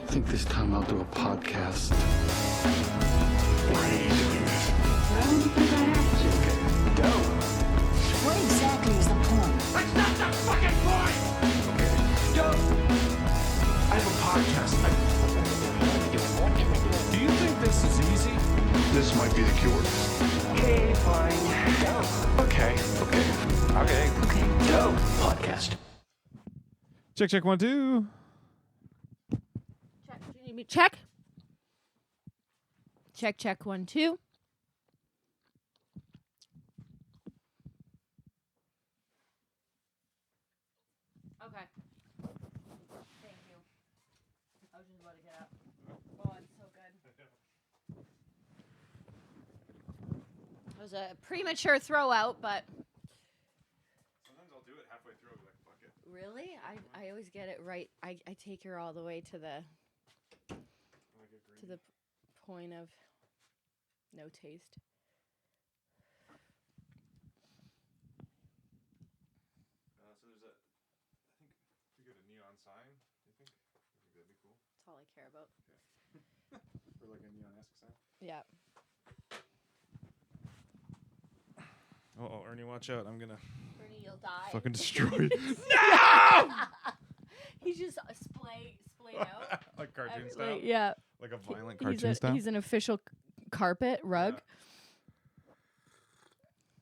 think this time I'll do a podcast. Why are you doing this? Well, because I have to. Dope. What exactly is the point? That's not the fucking point! Okay. Dope. I have a podcast. Do you think this is easy? This might be the cure. Okay, fine. Dope. Okay. Dope. Podcast. Check 1 2. Check. Do you need me to check? Check 1 2. Okay. Thank you. I was just about to get up. Oh, it's so good. It was a premature throw out, but Sometimes I'll do it halfway through, like, fuck it. really, I always get it right. I take her all the way to the point of no taste. So there's a, I think we got a neon sign. You think that'd be cool That's all I care about. for like a neon-esque sign? Yeah. Oh, Ernie, watch out! I'm gonna Bernie, you'll die. fucking destroy you. He's just splayed out. Like cartoon Like, style. yeah. Like a violent He's cartoon style. He's an official carpet rug. Yeah.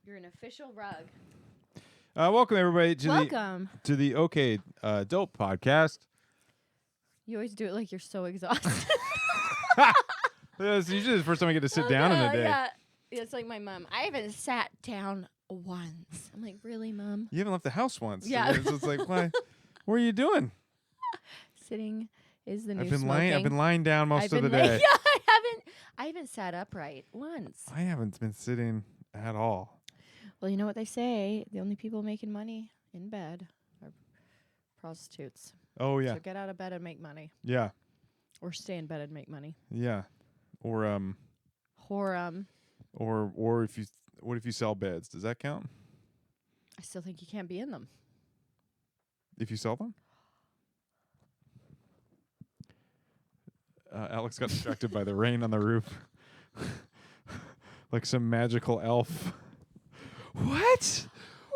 You're an official rug. Welcome everybody to Welcome. the OK Dope podcast. You always do it like you're so exhausted. It's usually the first time I get to sit down in a day. Yeah. It's like my mom. I haven't sat down once. I'm like, really, Mom? You haven't left the house once. Yeah. So it's like, why? What are you doing? Sitting is the new I've been smoking. lying down most of the lay- day. Yeah, I haven't sat upright once. I haven't been sitting at all. Well, you know what they say? The only people making money in bed are prostitutes. Oh yeah, So get out of bed and make money. yeah, Or stay in bed and make money. yeah. Or Or if you, what if you sell beds? Does that count? I still think you can't be in them. If you sell them? Alex got distracted by the rain on the roof. Like some magical elf. What?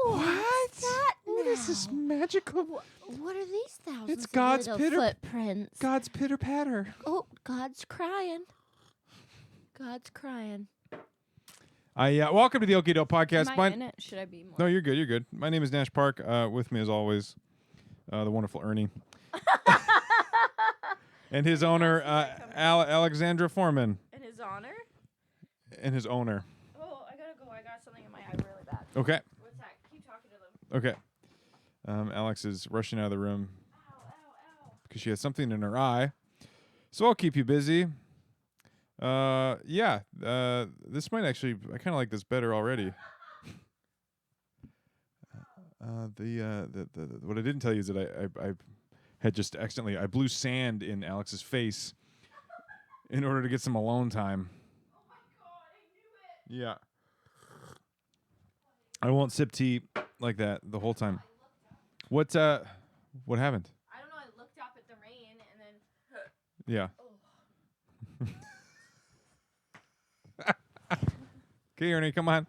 What's that What is this magical? What are these thousands It's God's of pitter- little footprints? God's pitter patter. Oh, God's crying. God's crying. Welcome to the OK Dope podcast. Am I in it? Should I be more? No, you're good. You're good. My name is Nash Park. With me, as always, the wonderful Ernie. And his owner, Alexandra Forman. In his honor? And his owner. Oh, I gotta go. I got something in my eye really bad. Okay. What's that? Keep talking to them. Okay. Alex is rushing out of the room Ow, ow, ow. because she has something in her eye. So I'll keep you busy. This might actually, I kind of like this better already. What I didn't tell you is that I had just accidentally, I blew sand in Alex's face in order to get some alone time. Oh my God, I knew it. Yeah. I won't sip tea like that the whole time. What happened? I don't know. I looked up at the rain and then. Yeah. Okay, Ernie, come on.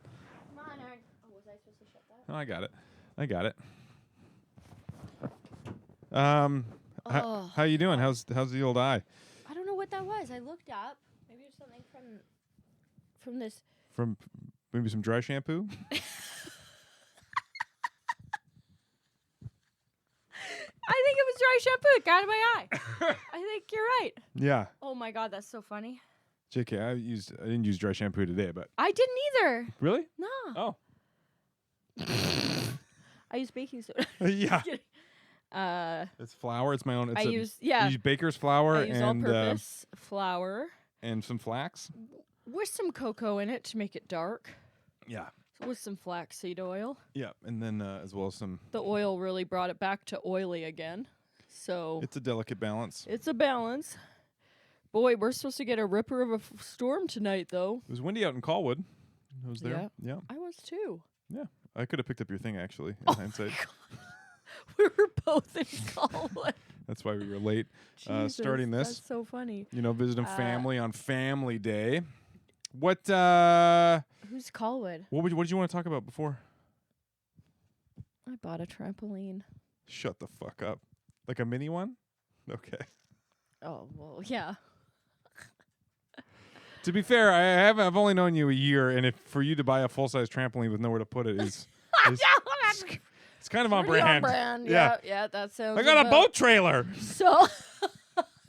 Come on, Aaron. Oh, was I supposed to shut that? Oh, I got it. How you doing? How's the old eye? I don't know what that was. I looked up. Maybe it's something from this. From maybe some dry shampoo? I think it was dry shampoo. It got in my eye. I think you're right. Yeah. Oh my God, that's so funny. JK, I didn't use dry shampoo today, but I didn't either. really? No. Oh. I use baking soda. Yeah. uh, It's flour. It's my own. It's I use baker's flour I use and all-purpose flour and some flax. with some cocoa in it to make it dark. Yeah. With some flaxseed oil. Yeah, and then as well as some. The oil really brought it back to oily again. So It's a delicate balance. it's a balance. Boy, we're supposed to get a ripper of a storm tonight, though. It was windy out in Colwood. I was there. Yeah. I was too. Yeah. I could have picked up your thing actually in hindsight. We were both in Colwood. That's why we were late Jesus, starting this. That's so funny. You know, visiting family on Family Day. What Who's Colwood? what did you want to talk about before? I bought a trampoline. Shut the fuck up. Like a mini one? Okay. Oh, well, yeah. To be fair, I've only known you a year, and if for you to buy a full-size trampoline with nowhere to put it is it's kind of on Pretty brand. on brand. Yeah. Yeah, that sounds I got a about- boat trailer. So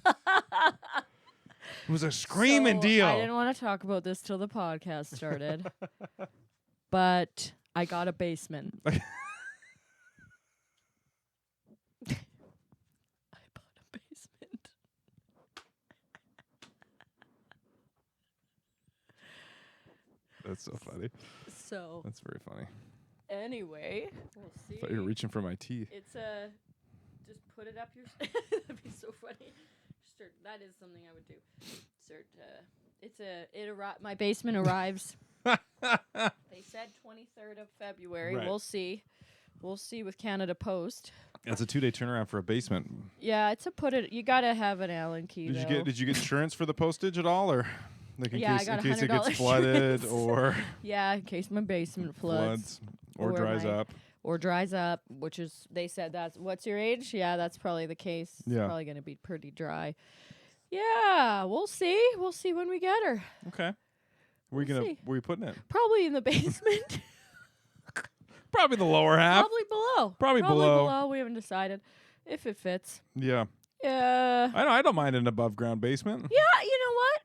It was a screaming So, deal. I didn't want to talk about this till the podcast started. But I got a basement. I bought a basement. That's so funny. So That's very funny. anyway, we'll see. I thought you were reaching for my tea. It's just put it up your. That'd be so funny. That is something I would do. My basement arrives. They said 23rd of February. Right. We'll see. We'll see with Canada Post. That's a 2-day turnaround for a basement. Yeah, it's a put it. You gotta have an Allen key. Did you though. get insurance for the postage at all, or like in Yeah, I case got in case it $100 gets flooded insurance. or Yeah, in case my basement floods or dries my- up? or dries up, which is they said that's what's your age? Yeah, that's probably the case. Yeah. It's probably gonna be pretty dry. Yeah, we'll see. We'll see when we get her. Okay. We'll see. Where are you putting it? Probably in the basement. Probably the lower half. Probably below. Probably below. We haven't decided if it fits. Yeah. Yeah. I don't mind an above ground basement. Yeah, you know what?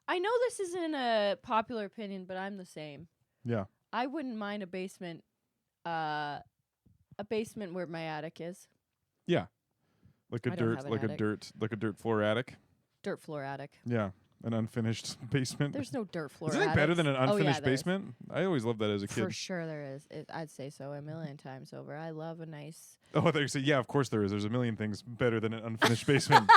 I know this isn't a popular opinion, but I'm the same. Yeah. I wouldn't mind a basement where my attic is. Yeah. Like a I don't dirt have an like attic. a dirt floor attic. Dirt floor attic. Yeah. An unfinished basement. There's no dirt floor Is anything better than an attics. unfinished there is. basement? I always loved that as a kid. For sure there is. I'd say so a million times over. I love a nice... Oh, I thought you said, yeah, of course there is. There's a million things better than an unfinished basement.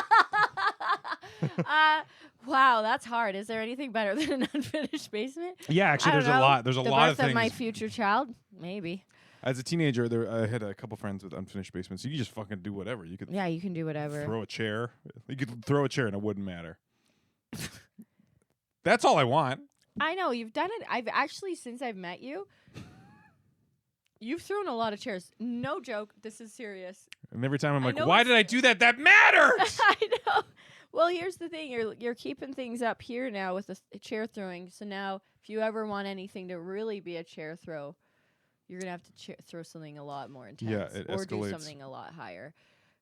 Wow, that's hard. Is there anything better than an unfinished basement? Yeah, actually, I don't there's a know. lot. There's a the lot of birth things. my future child? Maybe. As a teenager, I had a couple friends with unfinished basements. You could just fucking do whatever. You could Yeah, you can do whatever. throw a chair. You could throw a chair and it wouldn't matter. That's all I want. I know, you've done it. I've actually, since I've met you, you've thrown a lot of chairs. No joke. This is serious. And every time I'm I like, know why it's- did I do that? That matters! I know. Well, here's the thing. You're keeping things up here now with the chair throwing. So now, if you ever want anything to really be a chair throw, you're gonna have to throw something a lot more intense, Yeah, it or do escalates. something a lot higher.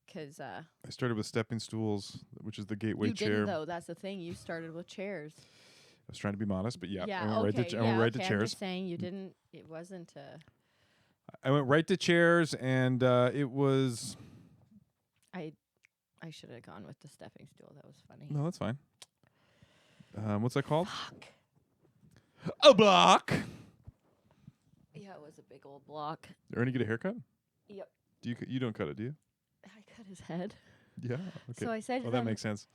Because I started with stepping stools, which is the gateway you chair. didn't though. That's the thing. You started with chairs. I was trying to be modest, but yeah, Yeah. I went Okay. I went right to I'm chairs. just saying you didn't. It wasn't. I went right to chairs, and it was I should have gone with the stepping stool. That was funny. no, that's fine. What's that called? Fuck. A block. Yeah, it was a big old block. Ernie, get a haircut? Yep. Do you don't cut it, do you? I cut his head. Yeah. Okay. So I said. Oh, to that them, makes sense.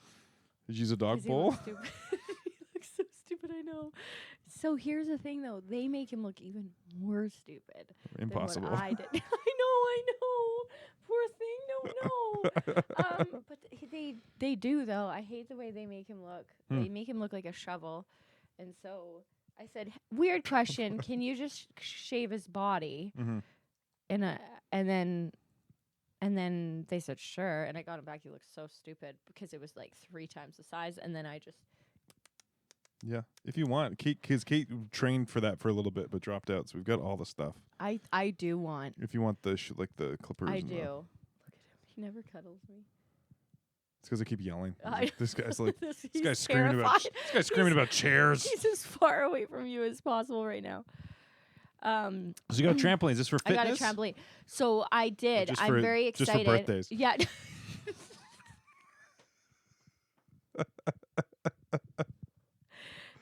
Did you use a dog 'cause he bowl? looks stupid. He looks so stupid. I know. So here's the thing, though. They make him look even more stupid. Impossible. Than what I did. I know. Poor thing. No. But they do though. I hate the way they make him look. They make him look like a shovel. And so I said, weird question. Can you just shave his body? Mhm. And then they said sure. And I got him back. He looked so stupid because it was like 3 times the size. And then I just. Yeah, if you want, Kate trained for that for a little bit, but dropped out. So we've got all the stuff. I do want. If you want the like the clippers, I and do. the- Look at him. He never cuddles me. It's because I keep yelling. I- This guy's like, This this guy's he's screaming about, terrified. this guy's screaming about chairs. He's as far away from you as possible right now. So you got a trampoline? Is this for I fitness? got a trampoline. So I did. just I'm for- very just for excited. birthdays? Yeah.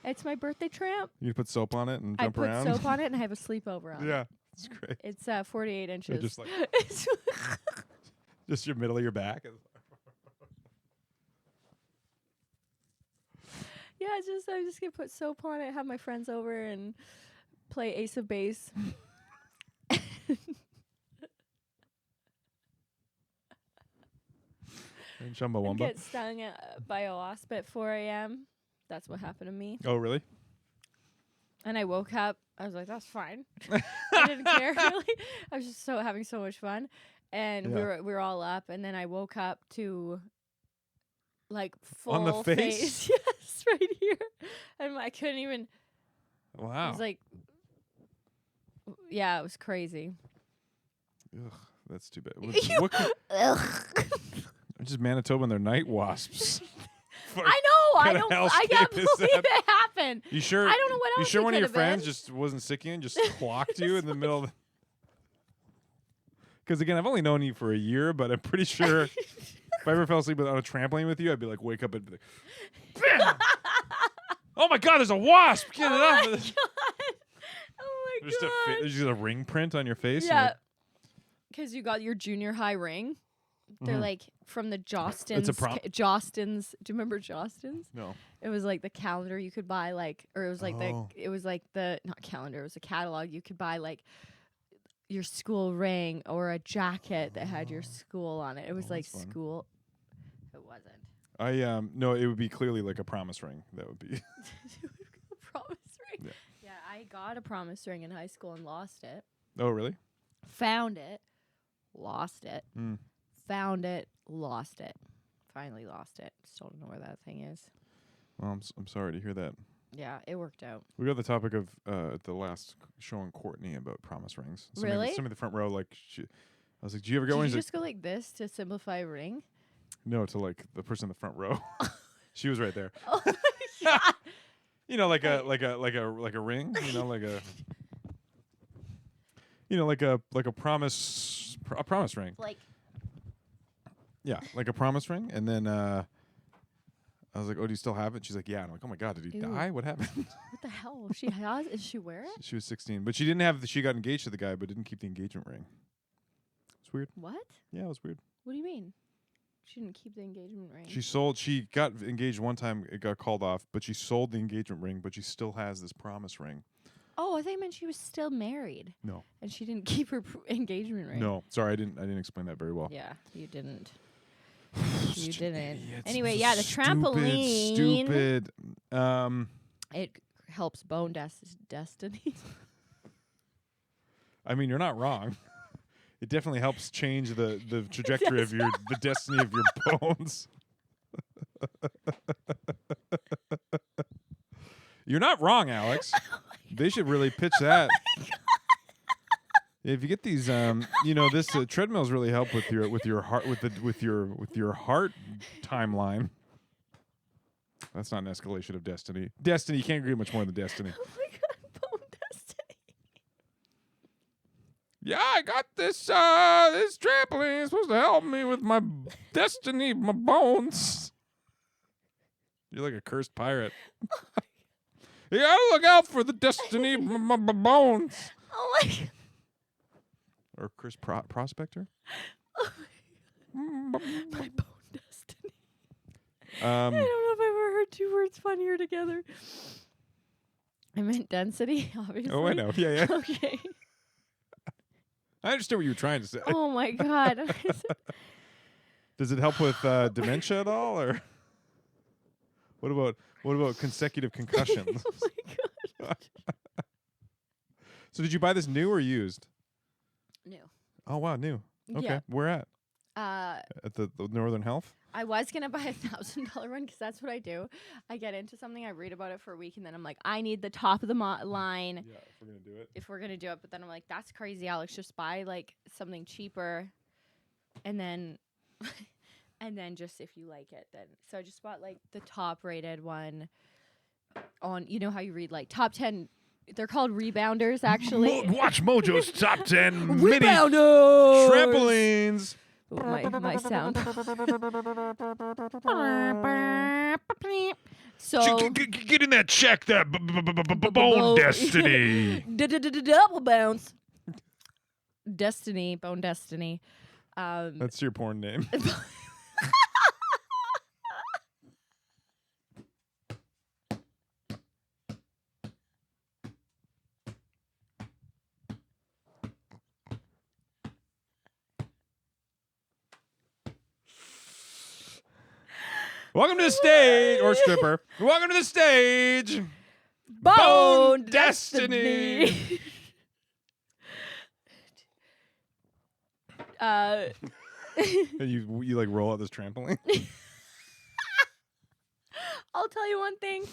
It's my birthday tramp. You put soap on it and I jump put around. soap on it and I have a sleepover on it. Yeah, it's great. It's 48 inches. just like- It's- Just your middle of your back. yeah, I'm just gonna put soap on it, have my friends over and play Ace of Base. And and Chumbawamba. get stung by a wasp at 4 a.m. That's what happened to me. Oh, really? And I woke up. I was like, that's fine. I didn't care really. I was just having so much fun. And we Yeah. were all up, and then I woke up to like full On the face? Yes, right here. And I couldn't even It Wow. was like yeah, it was crazy. Ugh, that's too bad. What just Manitoba and their night wasps. I know. I kinda don't. I can't hellscape is believe that? it happened. You sure? I don't know what You else sure it one of your could've friends been. just wasn't sick of you and just clocked you in the middle of the... Because again, I've only known you for a year, but I'm pretty sure if I ever fell asleep on a trampoline with you, I'd be like, wake up and be like, bam! Oh my God, there's a wasp! Get it Oh up! my god. Oh my There's god. there's just a ring print on your face. and Yeah. like- Because you got your junior high ring. They're Mhm. like from the Jostins. Jostins. Do you remember Jostins? No. It was like the calendar you could buy, like, or it was like Oh. the not calendar. It was a catalog you could buy, like your school ring or a jacket that had your school on it. It was Oh, like that's fun. school. It wasn't. No, it would be clearly like a promise ring. That would be. A promise ring. Yeah. Yeah, I got a promise ring in high school and lost it. Oh, really? Found it, lost it. Mm. Found it, lost it. Finally lost it. Still don't know where that thing is. Well, I'm sorry to hear that. Yeah, it worked out. We got the topic of the last show on Courtney about promise rings. Really? Somebody in the front row, like, I was like, "Do you ever Did go?" you And he's just go like this to simplify a ring? like, "No," to like the person in the front row. She was right there. Oh my god! You know, like a ring. You know, like a promise ring. Like, Yeah, like a promise ring. And then I was like, "Oh, do you still have it?" She's like, "Yeah." And I'm like, "Oh my God, did he Ew. die? What happened?" what the hell? She has? Is she wear it? She was 16, but she didn't have. She got engaged to the guy, but didn't keep the engagement ring. It's weird. What? Yeah, it was weird. What do you mean? She didn't keep the engagement ring. She got engaged one time. It got called off, but she sold the engagement ring. But she still has this promise ring. Oh, I thought you meant she was still married. No. And she didn't keep her engagement ring. No, sorry, I didn't explain that very well. Yeah, you didn't. You didn't. Idiots. Anyway, yeah, the trampoline. Stupid. It helps bone destiny. I mean, you're not wrong. It definitely helps change the trajectory of the destiny of your bones. You're not wrong, Alex. They should really pitch that. If you get these, this treadmills really help with your heart with your heart timeline. That's not an escalation of destiny. Destiny, you can't agree much more than destiny. Oh my god, bone destiny. Yeah, I got this this trampoline. It's supposed to help me with my destiny, my bones. You're like a cursed pirate. You gotta look out for the destiny of my bones. Oh my god. Or cursed prospector. My bone destiny. I Um, don't know if I've ever heard two words funnier together. I meant density, obviously. oh, I know. Yeah. Okay. I understand what you were trying to say. Oh my god. Does it help with dementia at all, or what about consecutive concussions? Oh my god. So did you buy this new or used? No. Oh wow, new. Okay, Yeah. where at? Uh, At the Northern Health? I was gonna buy $1,000 one because that's what I do. I get into something, I read about it for a week, and then I'm like, I need the top of the line Yeah, if we're gonna do it. if we're gonna do it. But then I'm like, that's crazy, Alex. Just buy like something cheaper, and then, and then just if you like it, then. So I just bought like the top rated one. On how you read like top 10. They're called rebounders, actually. Watch Mojo's top 10 Rebounders. trampolines. Oh, my sound. So Get in that check, that bone destiny. double bounce. Destiny, bone destiny. That's your porn name. Welcome to the stage, or stripper. Welcome to the stage. Bone Destiny. You like roll out this trampoline. I'll tell you one thing.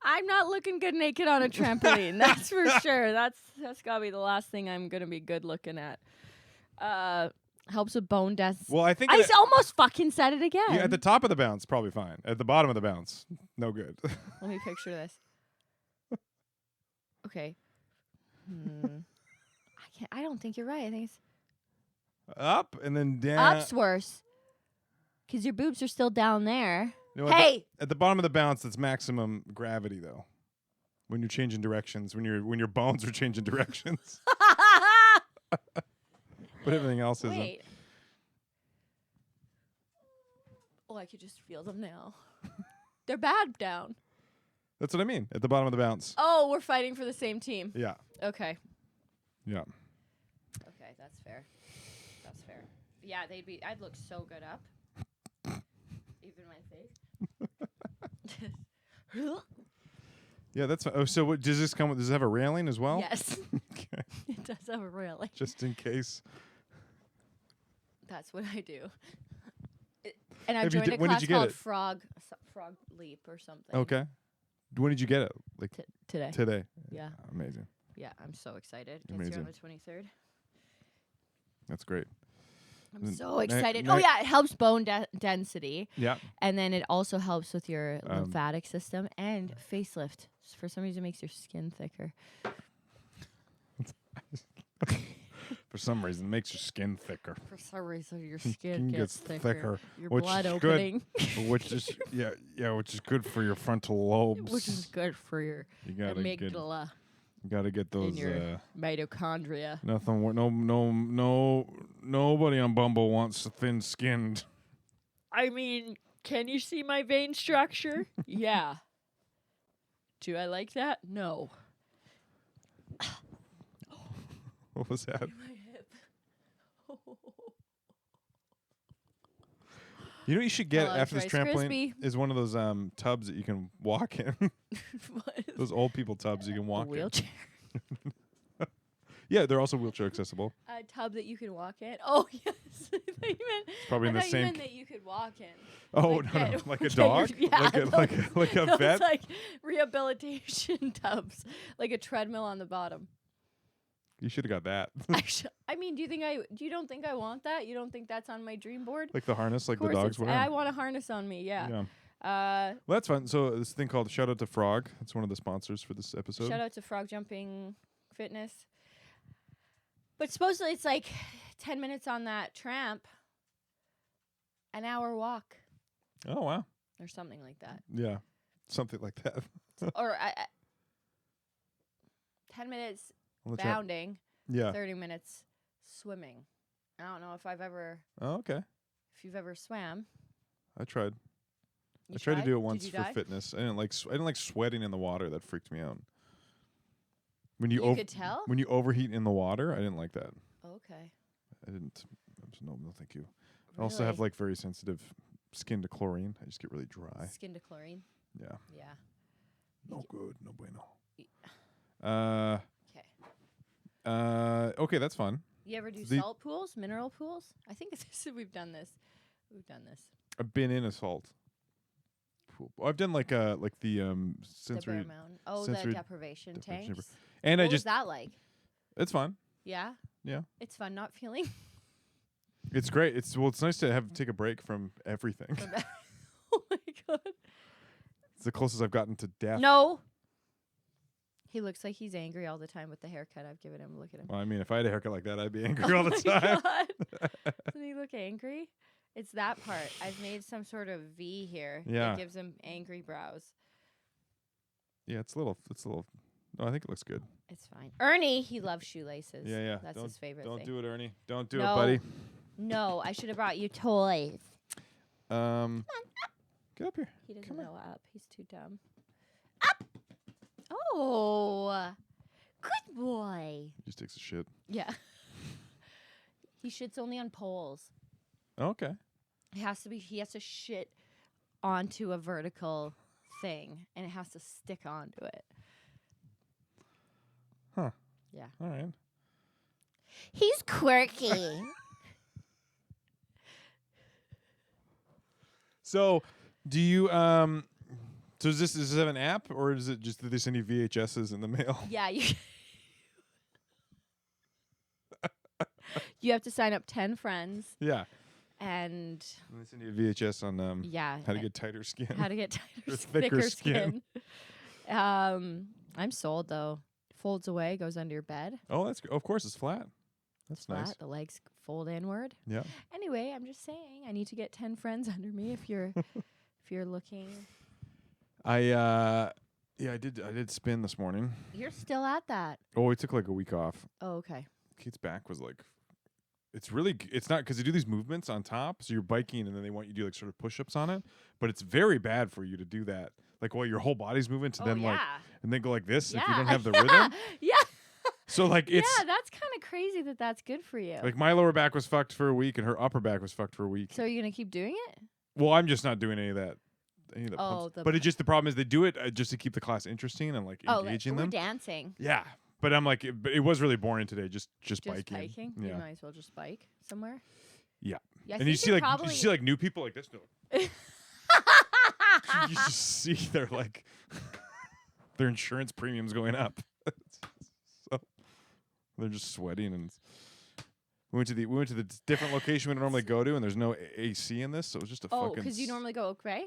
I'm not looking good naked on a trampoline. That's for sure. That's gotta be the last thing I'm gonna be good looking at. Helps with bone density. Well, I think I almost fucking said it again. at the top of the bounce, probably fine. At the bottom of the bounce, no good. Let me picture this. Okay. I don't think you're right. I think it's Up and then down. up's worse. Because your boobs are still down there. No, Hey! at the bottom of the bounce, that's maximum gravity, though. When you're changing directions, when your bones are changing directions, but everything else isn't. Wait. Oh, I could just feel them now. They're bad down. That's what I mean. At the bottom of the bounce. Oh, we're fighting for the same team. Yeah. Okay. Yeah. Okay, that's fair. That's fair. Yeah, I'd look so good up. Even my face. Yeah, that's fine. Oh, so what, does this come with? Does it have a railing as well? Yes. Okay. It does have a railing. Just in case. That's what I do. And I Have you joined a when did class you get called it? Frog Leap or something. Okay. When did you get it? Like Today. today. Yeah. Amazing. Yeah, I'm so excited. Gets Amazing. here on the 23rd. That's great. I'm Then so ne- excited. ne- Oh yeah, it helps bone density. Yeah. And then it also helps with your lymphatic system and facelift. For some reason, it makes your skin thicker. For some reason, it makes your skin thicker. For some reason, your Skin skin gets gets thicker. Your which blood is opening. good. Which is which is good for your frontal lobes. Which is good for your You gotta get amygdala those. and your mitochondria. Nobody on Bumble wants thin-skinned. I mean, can you see my vein structure? Yeah. Do I like that? No. What was that? My hip. You know what you should get Hello, after this Rice trampoline Krispie. is one of those tubs that you can walk in. What? Those old people tubs you can A walk in. wheelchair. Yeah, they're also wheelchair accessible. A tub that you can walk in. Oh yes, I thought you meant. Probably in the I thought you same meant that you could walk in. Oh Like no, get- like a get your- dog, yeah, like a those vet. like rehabilitation tubs, like a treadmill on the bottom. You should have got that. I mean, do you don't think I want that? You don't think that's on my dream board? Like the harness, like Of course the dogs it's- wear. I want a harness on me. Yeah. Well, that's fun. So this thing called Shout Out to Frog. That's one of the sponsors for this episode. Shout out to Frog Jumping Fitness. But supposedly it's like 10 minutes on that tramp, an hour walk, Oh wow. or something like that. Yeah, something like that. Or 10 minutes On the tramp. bounding, Yeah. 30 minutes swimming. I don't know if Oh, okay. if you've ever swam. I tried. You I tried to do it Did once you for dive? fitness. I didn't like sweating in the water. That freaked me out. When You you could tell? when you overheat in the water, I didn't like that. Okay. I didn't. No, thank you. I also have Really? like very sensitive skin to chlorine. I just get really dry. Skin to chlorine. Yeah. Yeah. No good. No bueno. Okay. Okay, that's fun. You ever do The- salt pools, mineral pools? I think we've done this. We've done this. I've been in a salt pool. I've done like the The sensory, Bear Mountain. Oh, sensory the deprivation deprivation tanks. and What I was just that like? it's fun. Yeah. Yeah. It's fun not feeling. It's great. It's nice to take a break from everything. Oh my god. It's the closest I've gotten to death. No. He looks like he's angry all the time with the haircut I've given him. Look at him. Well, I mean, if I had a haircut like that, I'd be angry all the Oh my time. God. Doesn't he look angry? It's that part. I've made some sort of V here Yeah. that gives him angry brows. Yeah, it's a little. No, I think it looks good. It's fine. Ernie, he loves shoelaces. Yeah. That's don't, his favorite Don't thing. do it, Ernie. Don't do No. it, buddy. No, I should have brought you toys. Get up here. He doesn't Come on. know up. He's too dumb. Up! Oh, good boy. He just takes a shit. Yeah. He shits only on poles. Okay. He has to shit onto a vertical thing, and it has to stick onto it. Huh. Yeah. All right. He's quirky. So, do you so does this have an app, or is it just that they send you VHSs in the mail? Yeah, you have to sign up 10 friends, Yeah. and And they send you a VHS on yeah, how to get tighter skin. how to get Or tighter, thicker thicker skin. skin. I'm sold though. Folds away, goes under your bed. Oh, that's of course it's flat. That's Flat, nice. the legs fold inward. Yeah. Anyway, I'm just saying I need to get 10 friends under me if you're if you're looking. I did spin this morning. You're still at that. Oh, we took like a week off. Oh, okay. Kate's back was like, it's not because they do these movements on top, so you're biking and then they want you to do like sort of push-ups on it, but it's very bad for you to do that, like while your whole body's moving to then like and then go like this if you don't have the rhythm. Yeah. So like it's Yeah, that's kind of crazy that that's good for you. like my lower back was fucked for a week and her upper back was fucked for a week. So are you gonna keep doing it? Well, I'm just not doing any of that. Oh, pumps. But the problem is they do it just to keep the class interesting and like engaging we're them. dancing. Yeah, but I'm like, it was really boring today. Just biking. biking. Yeah. You might as well just bike somewhere. Yeah. Yeah, I And you think see you're like you see like new people like this. You just see their like their insurance premiums going up. So they're just sweating and we went to the different location we normally go to and there's no AC in this, so it was just a Oh, fucking. because you normally go Oak Bay.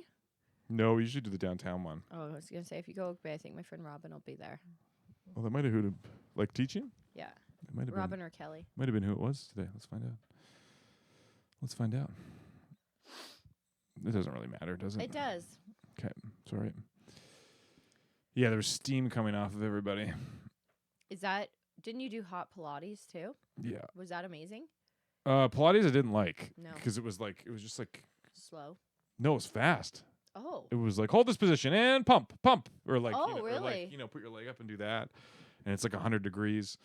No, we usually do the downtown one. Oh, I was gonna say if you go Oak Bay, I think my friend Robin will be there. Well, that might have who to like teaching. Yeah, It might have Robin or Kelly. Might have been who it was today. Let's find out. It doesn't really matter, does it? It does. Okay, it's all right. Yeah, there was steam coming off of everybody. Is that? Didn't you do hot Pilates too? Yeah. Was that amazing? Pilates I didn't like. No. Because it was just like, Slow. no, it was fast. Oh. It was like, hold this position and pump. Or like, Oh, or really? like, put your leg up and do that. And it's like 100 degrees.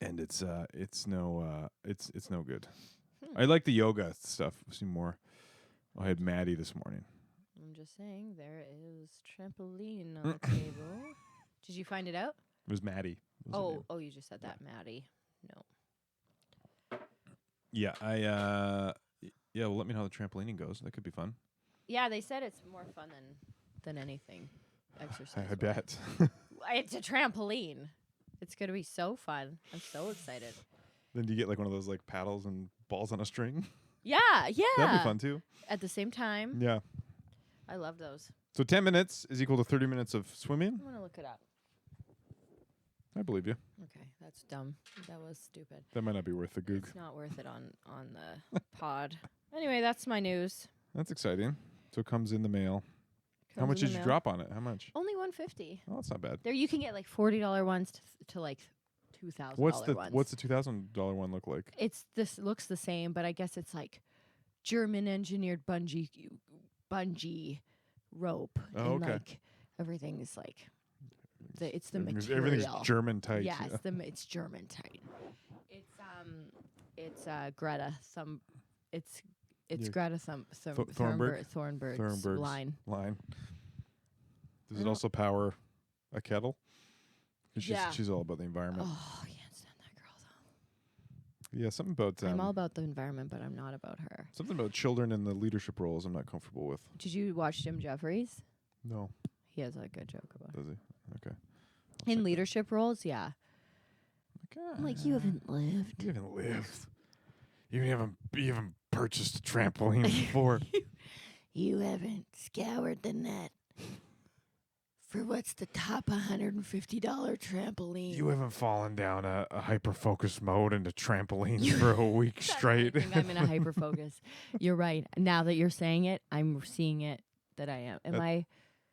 And it's no good. I like the yoga stuff. I've seen more. I had Maddie this morning. I'm just saying there is trampoline on the table. Did you find it out? It was Maddie. Was her name. Oh, you just said that, Maddie. No. Yeah, well, let me know how the trampolining goes. That could be fun. Yeah, they said it's more fun than anything. Exercise. I bet. It's a trampoline. It's gonna be so fun. I'm so excited. Then do you get like one of those like paddles and balls on a string? Yeah. That'd be fun too. At the same time. Yeah. I love those. So 10 minutes is equal to 30 minutes of swimming? I'm gonna look it up. I believe you. Okay, that's dumb. That was stupid. That might not be worth the goog. It's not worth it on the pod. Anyway, that's my news. That's exciting. So it comes in the mail. How Comes much in did the you mail. drop on it? How much? Only $150. Oh, that's not bad. There you can get like $40 ones to like $2,000 ones. What's the $2,000 one look like? It's this looks the same, but I guess it's like German engineered bungee rope. Oh, and okay. like everything is like it's the material. Everything's German tight. Yeah, it's German tight. It's Greta it's Yeah. Greta Thornburg's Thornburg's line. Does it also power a kettle? 'Cause Yeah. She's all about the environment. Oh, I can't stand that girl though. Yeah, something about I'm all about the environment, but I'm not about her. something about children in the leadership roles I'm not comfortable with. Did you watch Jim Jeffries? No, He has a good joke about it. does he? Okay. In leadership roles, yeah. I'm like, you haven't lived. You haven't lived. You haven't purchased a trampoline before. You haven't scoured the net for what's the top $150 trampoline. You haven't fallen down a hyper-focused mode into trampolines for a week straight. I think I'm in a hyper focus. You're right. Now that you're saying it, I'm seeing it that I am. Am I?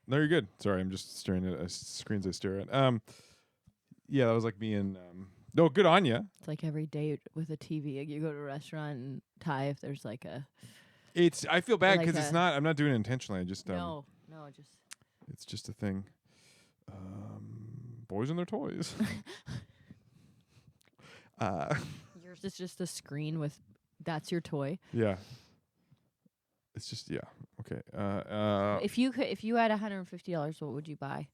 No, you're good. Sorry, I'm just staring at screens I stare at. Yeah, that was like me and. No, good on you. It's like every date with a TV. You go to a restaurant and Ty, if there's like a. I feel bad Like because it's a- not. I'm not doing it intentionally. I just. No, just. It's just a thing. Boys and their toys. Yours is just a screen with. That's your toy. Yeah. It's just okay. If you had $150, what would you buy?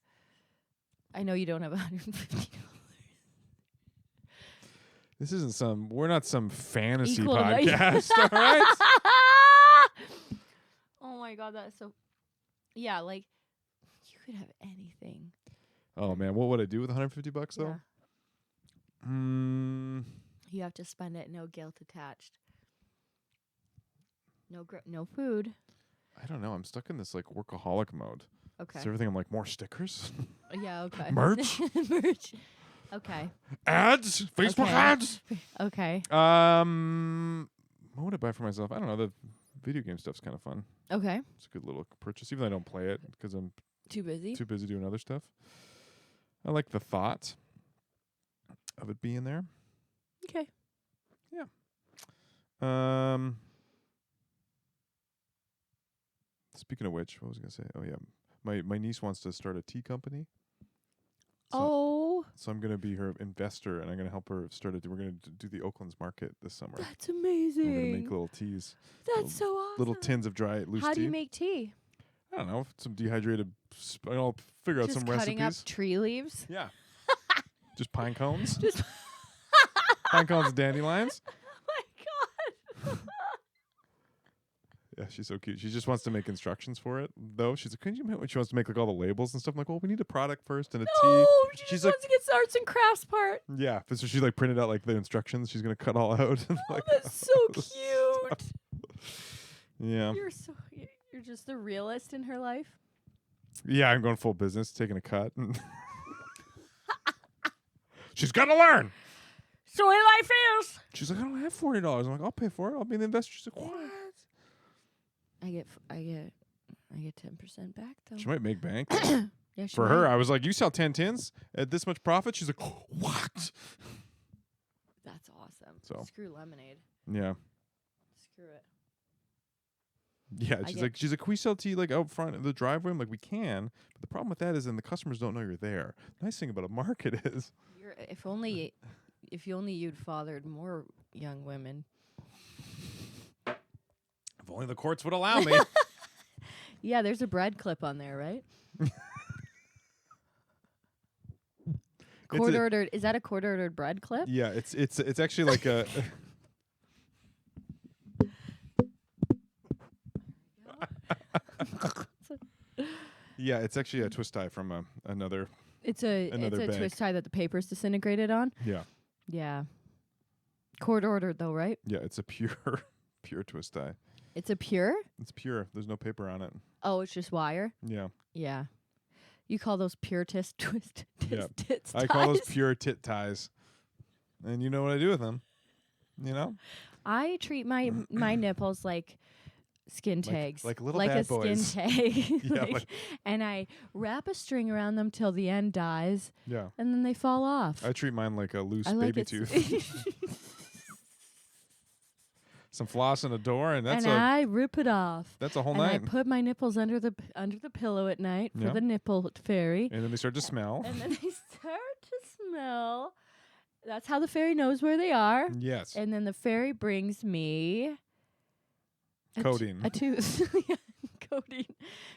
I know you don't have $150. This isn't we're not some fantasy Equal night. podcast, all right? Oh my God, that's so. Yeah, like you could have anything. Oh man, what would I do with $150 though? Yeah. You have to spend it, no guilt attached. No food. I don't know. I'm stuck in this like workaholic mode. Okay. So everything I'm like, more stickers? Yeah, okay. Merch? Merch. Okay. Ads? Facebook Okay. ads? Okay. What would I buy for myself? I don't know. The video game stuff's kind of fun. Okay. It's a good little purchase, even though I don't play it because I'm Too busy. too busy doing other stuff. I like the thought of it being there. Okay. Speaking of which, what was I going to say? Oh, yeah. My niece wants to start a tea company. So So I'm going to be her investor, and I'm going to help her start it. We're going to do the Oaklands market this summer. that's I'm going to make amazing. little teas. That's so awesome. Little tins of dry loose tea. How do you make tea? I don't know. Some dehydrated. I'll figure out Just some cutting recipes. up tree leaves. Yeah. Just pine cones. Just Pine cones and dandelions. oh my God. Yeah, she's so cute. She just wants to make instructions for it, though. She's like, "Couldn't you make?" She wants to make like all the labels and stuff. I'm like, well, we need a product first and a No, tea. she She's just like, wants to get the arts and crafts part. yeah. So she like printed out like the instructions. She's gonna cut all out. And, Oh, like, that's so cute. yeah. You're just the realist in her life. Yeah, I'm going full business, taking a cut. She's got to learn. So the way life is. She's like, I don't have $40. I'm like, I'll pay for it. I'll be an investor. She's like, what? I get 10% back though. She might make bank. Yeah, she For might. her, I was like, you sell 10 tins at this much profit? She's like, what? That's awesome. So. Screw lemonade. Yeah. Screw it. Yeah, I she's get- like, can we sell tea like out front of the driveway? I'm like, we can. But the problem with that is then the customers don't know you're there. The nice thing about a market is If only you'd fathered more young women. if only the courts would allow me. Yeah, there's a bread clip on there, right? Court ordered. Is that a court ordered bread clip? Yeah, it's actually like a yeah, it's actually a twist tie from another. It's a Another bag. twist tie that the paper's disintegrated on. Yeah, Yeah. Court ordered though, right? yeah, it's a pure twist tie. It's a pure? It's pure. There's no paper on it. Oh, it's just wire? Yeah, Yeah. You call those pure tits Yeah. tits I call those ties? pure tit ties, and you know what I do with them. You know, I treat my nipples like skin tags. like little a bad boys. skin tag. Yeah, Like- like- and I wrap a string around them till the end dies, yeah. and then they fall off. I treat mine like a loose I like baby it tooth. Some floss in a door, and that's and I rip it off. a whole And night. I put my nipples under the pillow at night for Yeah. the nipple fairy. And then they start to smell. And then they start to smell. That's how the fairy knows where they are. Yes. And then the fairy brings me Codeine. a tooth. Yeah, codeine.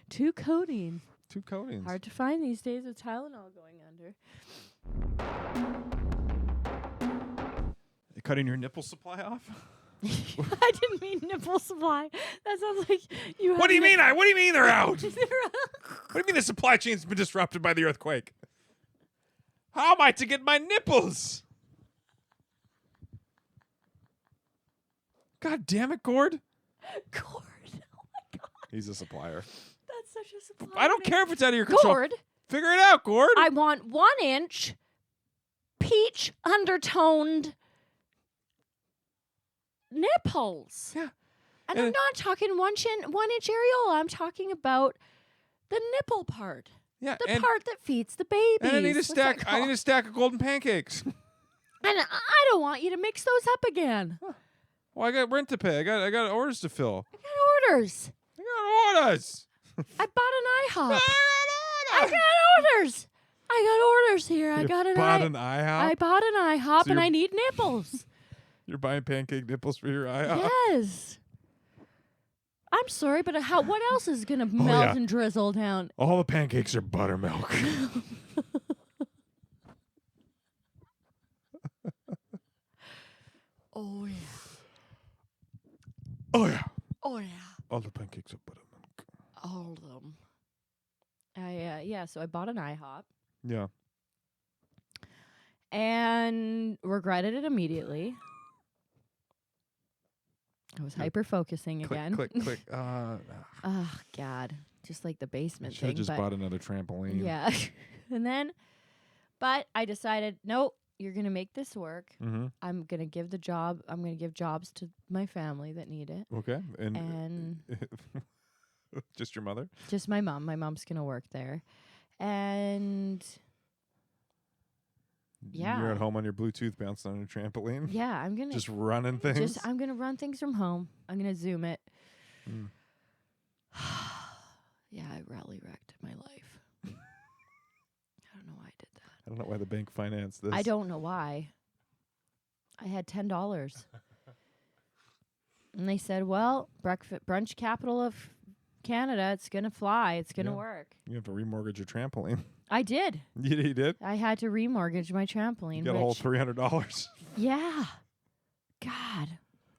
2 codeine. 2 coatings. Hard to find these days with Tylenol going under. You cutting your nipple supply off? I didn't mean nipple supply. That sounds like you. What do you mean? What do you mean they're out? They're What do you mean the supply chain's been disrupted by the earthquake? How am I to get my nipples? God damn it, Gord. Gord. Oh my god, He's a supplier. that's such a supply. I don't care if it's out of your control. Gord, Figure it out, Gord. I want 1 inch peach undertoned nipples. Yeah. And And- I'm not talking 1 inch areola. I'm talking about the nipple part. Yeah, The and, part that feeds the baby. and I need a stack. I need a stack of golden pancakes. And I don't want you to mix those up again. Well, I got rent to pay. I got orders to fill. I got orders. I got orders. I bought an IHOP. I I got orders. I got orders here. I got bought an an IHOP. I bought an IHOP So and you're- I need nipples. You're buying pancake nipples for your IHOP. Yes. I'm sorry, but what else is gonna melt and drizzle down? All the pancakes are buttermilk. Oh yeah. Oh yeah. Oh yeah. All the pancakes are buttermilk. All of them. So I bought an IHOP Yeah. and regretted it immediately. I was hyper focusing again. Click. Oh God, just like the basement Should have thing. just bought another trampoline. Yeah, and then, but I decided, nope, you're gonna make this work. Mm-hmm. I'm gonna give jobs to my family that need it, Okay. and Just your mother? just my mom. My mom's gonna work there, and yeah, You're at home on your Bluetooth bouncing on your trampoline? yeah, I'm gonna Just running things? I'm gonna run things from home. I'm gonna Zoom it. Mm. Yeah, I rally wrecked my life. I don't know why I did that. I don't know why the bank financed this. I don't know why. I had $10. And they said, well, brunch capital of Canada, it's going to fly. It's going to Yeah. work. You have to remortgage your trampoline. I did. You did? I had to remortgage my trampoline. You got a whole which- $300. Yeah. God.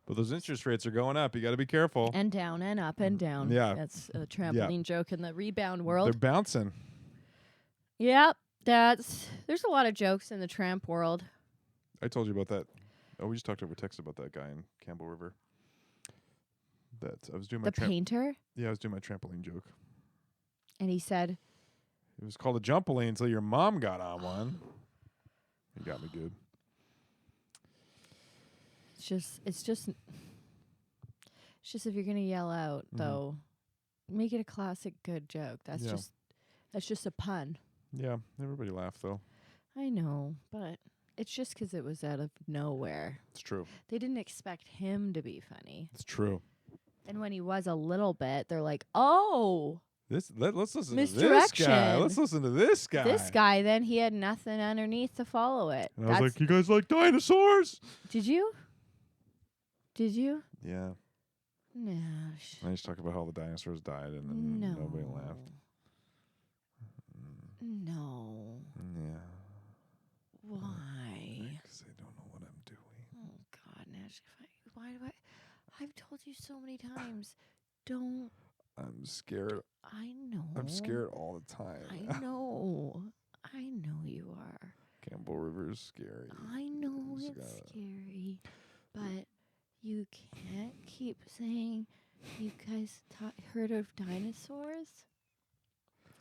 But those interest rates are going up. You got to be careful. And down and up and down. Yeah. That's a trampoline joke in the rebound world. They're bouncing. Yep. There's a lot of jokes in the tramp world. I told you about that. Oh, we just talked over text about that guy in Campbell River. I was doing my The painter. Yeah, I was doing my trampoline joke. And he said, It was called a jumpoline until your mom got on one. He got me good. it's just if you're going to yell out, though, make it a classic good joke. That's just a pun. Yeah, everybody laughed though. I know, but it's just 'cause it was out of nowhere. It's true. They didn't expect him to be funny. It's true. And when he was a little bit, they're like, oh, Let's listen to this Misdirection. guy. Let's listen to this guy. this guy, then he had nothing underneath to follow it. And I was like, you guys like dinosaurs? Did you? Yeah. Nash. I just talked about how the dinosaurs died and then No. nobody laughed. No. Yeah. Why? Because they don't know what I'm doing. Oh God, Nash! Why do I? I've told you so many times. Don't. I'm scared. I know. I'm scared all the time. I know. I know you are. Campbell River is scary. I know Just it's gotta- scary, but you can't keep saying you guys heard of dinosaurs.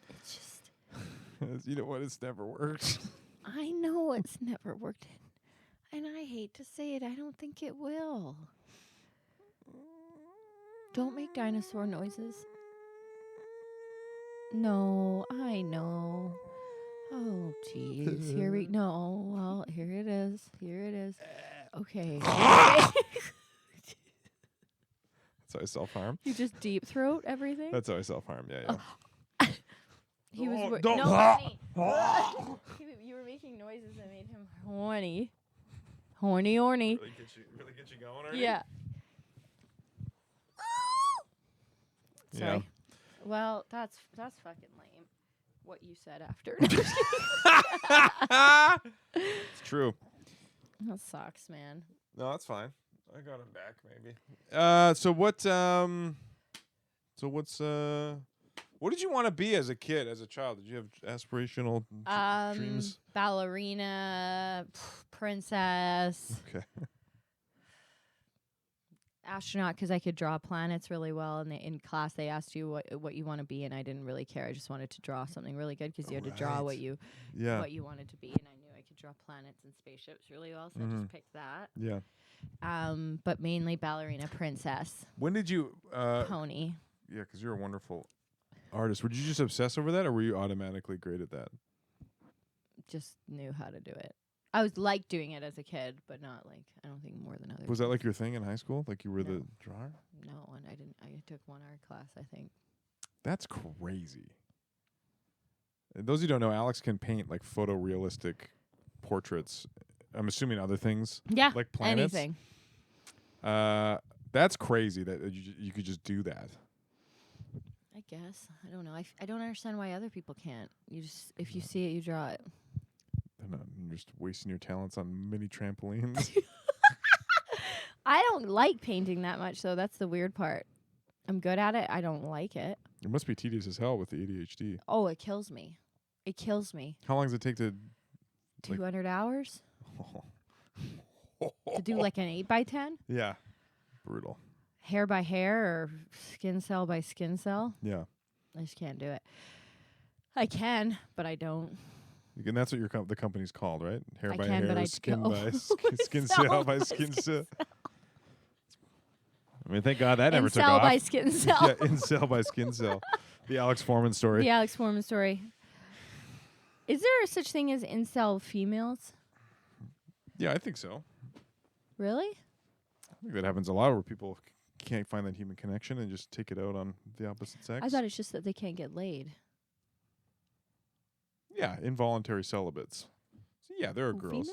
It's just. You know what? It's never worked. I know it's never worked, and I hate to say it. I don't think it will. Don't make dinosaur noises. No, I know. Oh, jeez. Here it is. Here it is. Okay. That's how I self-harm. You just deep throat everything? That's how I self-harm. Yeah. He was Oh, wor- don't- no, honey. You were making noises that made him horny. Horny. Really get you going already? Yeah. Sorry. Yeah. Well, that's fucking lame. What you said after. It's true. That sucks, man. No, that's fine. I got him back, maybe. What did you want to be as a kid, as a child? Did you have aspirational dreams? Ballerina, princess, Okay. astronaut, because I could draw planets really well. And in class, they asked you what you want to be, and I didn't really care. I just wanted to draw something really good because you had to draw Right. what you wanted to be, and I knew I could draw planets and spaceships really well, so I just picked that. Yeah. But mainly ballerina, princess, When did you? pony. Yeah, because you're a wonderful artist. Would you just obsess over that, or were you automatically great at that? Just knew how to do it. I was like doing it as a kid, but not like I don't think more than others. Was that like your thing in high school? Like you were No. the drawer? No, and I didn't. I took one art class, I think. That's crazy. And those who don't know, Alex can paint like photorealistic portraits. I'm assuming other things. Yeah, Like planets? anything. That's crazy that you could just do that. I guess. I don't know. I don't understand why other people can't. You just if you see it, you draw it. You're just wasting your talents on mini trampolines. I don't like painting that much, though. That's the weird part. I'm good at it. I don't like it. It must be tedious as hell with the ADHD. Oh, it kills me. It kills me. How long does it take to 200 hours? To do like an 8x10? Yeah. Brutal. Hair by hair or skin cell by skin cell? Yeah. I just can't do it. I can, but I don't. And that's what the company's called, right? Hair I by can, but hair, I skin don't. by skin cell by skin cell. I mean, thank God that never took Incel off. by skin cell. Yeah, incel by skin cell. The Alex Forman story. The Alex Forman story. Is there such thing as incel females? Yeah, I think so. Really? I think that happens a lot where people can't find that human connection and just take it out on the opposite sex. I thought it's just that they can't get laid. Yeah, involuntary celibates. So yeah, there are girls.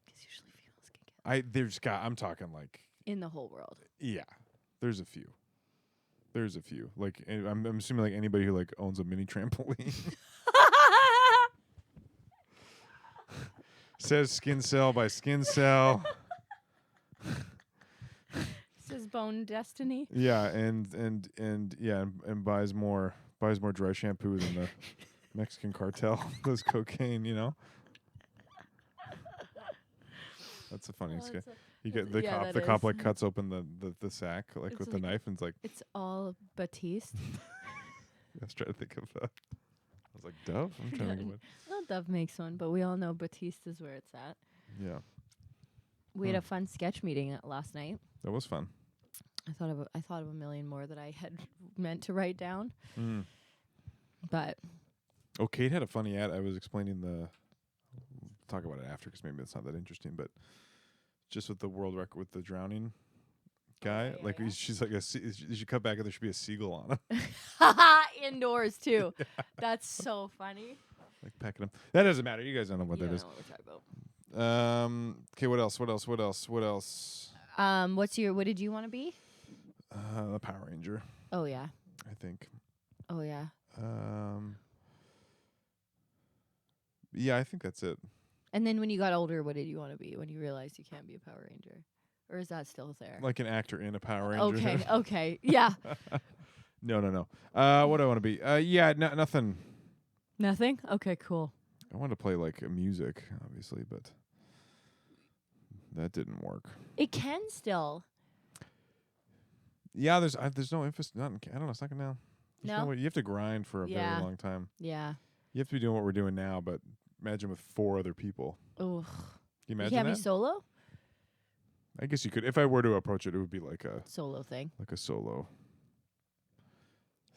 Because usually females can get I'm talking like in the whole world. yeah. There's a few. Like I'm assuming like anybody who like owns a mini trampoline. Says skin cell by skin cell. Says Bone Destiny. Yeah, and buys more dry shampoo than the Mexican cartel does cocaine, you know. That's the funniest guy. You get the cop. The cop like cuts open the sack like It's with the like knife and it's like. It's all Batiste. I was trying to think of. I was like Dove. I'm trying to think of it. Well, Dove makes one, but we all know Batiste is where it's at. Yeah, We had a fun sketch meeting last night. that was fun. I thought of a million more that I had meant to write down. Mm. But Oh, Kate had a funny ad. I was explaining talk about it after because maybe it's not that interesting, but just with the world record with the drowning guy, she's like you should cut back and there should be a seagull on him. indoors too. That's so funny. Like pecking him. That doesn't matter. You guys don't know what You that don't is. know what we're talking about. Okay, what else? What did you want to be? The Power Ranger, Oh yeah. I think. Oh yeah. Yeah, I think that's it. And then when you got older, what did you want to be when you realized you can't be a Power Ranger? Or is that still there? Like an actor in a Power Ranger. Okay. Yeah. No. What do I want to be? Yeah, nothing. Nothing? Okay, cool. I wanted to play like music, obviously, but that didn't work. It can still. Yeah, there's no emphasis. I don't know. It's not gonna. No? You have to grind for a very long time. Yeah. You have to be doing what we're doing now, but imagine with 4 other people. Ugh. Can you imagine You can't that? be solo? I guess you could. If I were to approach it, it would be like a Solo thing. solo